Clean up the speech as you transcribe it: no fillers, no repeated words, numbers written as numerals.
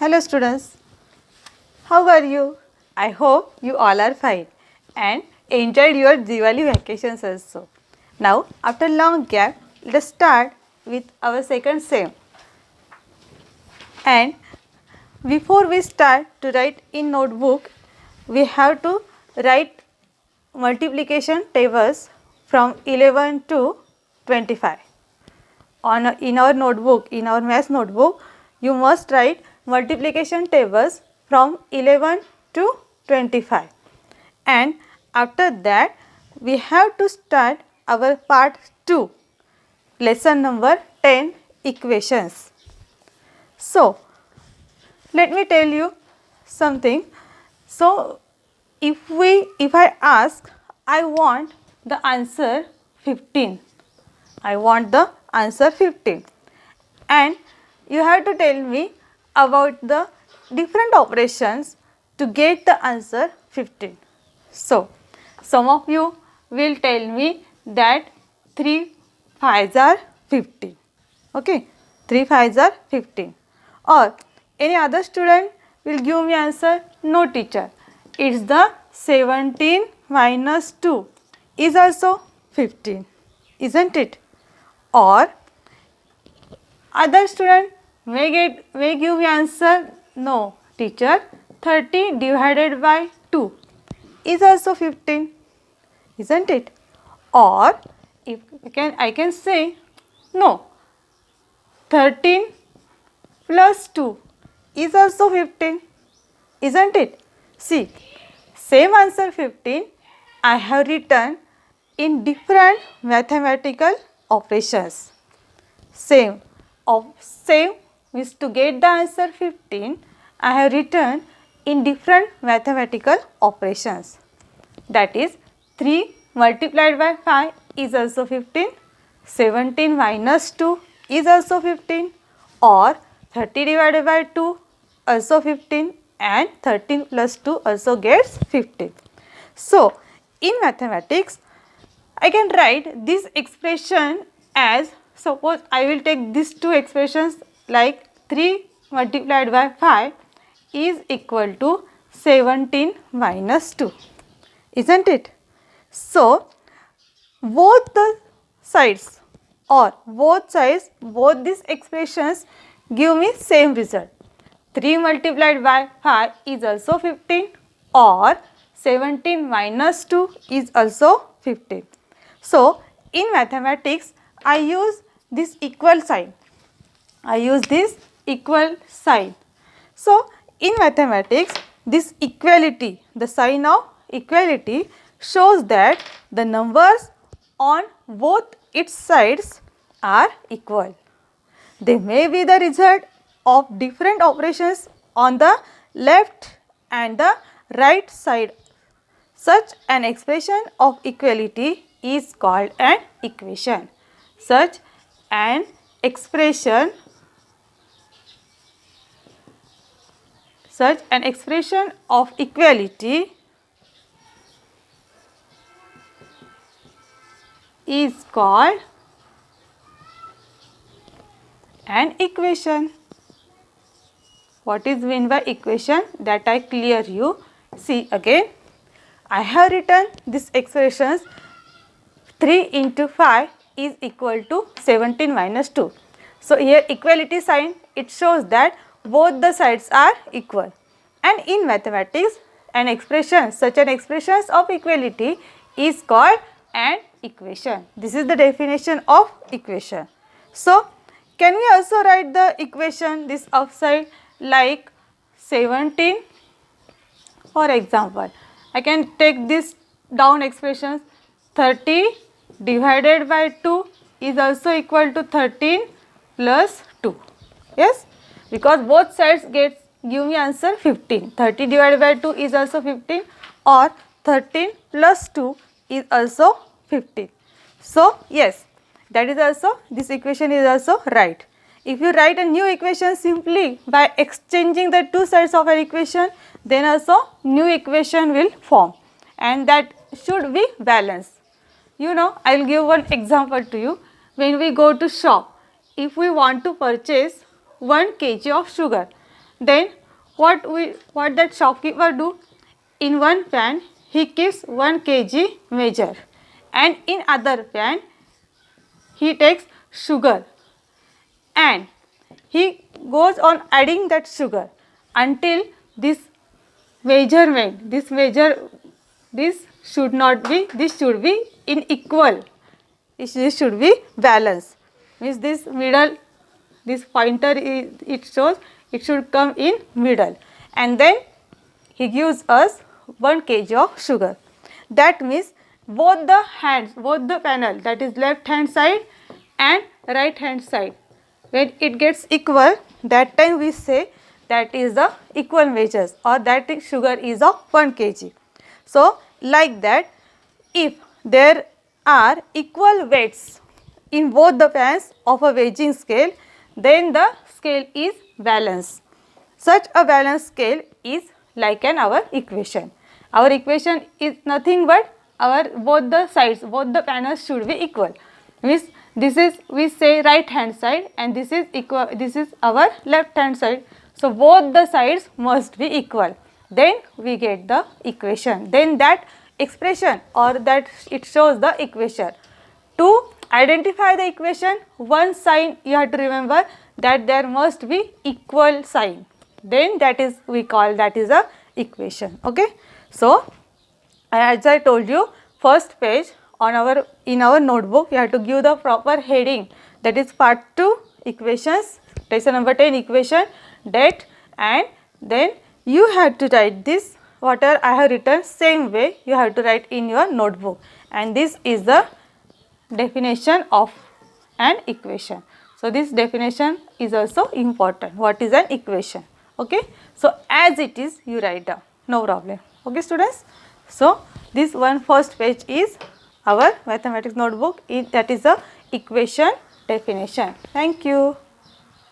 Hello students, how are you? I hope you all are fine and enjoyed your Diwali vacations also. Now after long gap, let us start with our second sem. And before we start to write in notebook, we have to write multiplication tables from 11 to 25. In our notebook, in our math notebook, you must write multiplication tables from 11 to 25. And after that, we have to start our part 2, lesson number 10, equations. So, let me tell you something. So, if I ask, I want the answer 15. I want the answer 15, and you have to tell me about the different operations to get the answer 15. So, some of you will tell me that 3 5s are 15. Okay, 3 5s are 15. Or any other student will give me answer, no teacher, it's the 17 minus 2 is also 15, isn't it? Or other student may give me answer, no teacher, 30 divided by 2 is also 15, isn't it? Or if I can say, no, 13 plus 2 is also 15, isn't it? See, same answer 15 I have written in different mathematical operations. Same is to get the answer 15, I have written in different mathematical operations. That is 3 multiplied by 5 is also 15, 17 minus 2 is also 15, or 30 divided by 2 also 15, and 13 plus 2 also gets 15. So, in mathematics, I can write this expression as, suppose I will take these two expressions like 3 multiplied by 5 is equal to 17 minus 2, isn't it? So, both the sides or both these expressions give me same result. 3 multiplied by 5 is also 15, or 17 minus 2 is also 15. So, in mathematics, I use this equal sign. So, in mathematics, this equality, the sign of equality shows that the numbers on both its sides are equal. They may be the result of different operations on the left and the right side. Such an expression of equality is called an equation. Such an expression of equality is called an equation. What is meant by equation? That I clear you. See again, I have written these expressions. 3 into 5 is equal to 17 minus 2. So, here equality sign, it shows that both the sides are equal. And in mathematics, such an expression of equality is called an equation. This is the definition of equation. So, can we also write the equation this upside like 17? For example, I can take this down expressions, 30 divided by 2 is also equal to 13 plus 2. Yes, because both sides give me answer 15. 30 divided by 2 is also 15, or 13 plus 2 is also 15. So, yes, that is also, this equation is also right. If you write a new equation simply by exchanging the two sides of an equation, then also new equation will form, and that should be balanced. You know, I will give one example to you. When we go to shop, if we want to purchase 1 kg of sugar, Then what that shopkeeper do? In one pan he keeps 1 kg measure, and in other pan he takes sugar, and he goes on adding that sugar until this measurement, this should be in equal, this should be balanced, means this middle, this pointer is, it shows it should come in middle, and then he gives us 1 kg of sugar. That means both the hands, both the panel, that is left hand side and right hand side, when it gets equal, that time we say that is the equal measures, or that sugar is of 1 kg. So like that, if there are equal weights in both the pans of a weighing scale, then the scale is balanced. Such a balanced scale is like our equation. Our equation is nothing but our both the sides, both the panels should be equal. Means this is, we say, right hand side, and this is equal, this is our left hand side. So both the sides must be equal. Then we get the equation. Then that expression, or that it shows the equation. To identify the equation, one sign you have to remember, that there must be equal sign. Then that is, we call that is a equation. Okay. So as I told you, first page on our, in our notebook, you have to give the proper heading, that is part 2 equations, lesson number 10 equation, date, and then you have to write this, whatever I have written, same way you have to write in your notebook, and this is the definition of an equation. So this definition is also important. What is an equation? Okay. So as it is you write down, no problem. Okay students. So this one first page is our mathematics notebook, that is the equation definition. Thank you.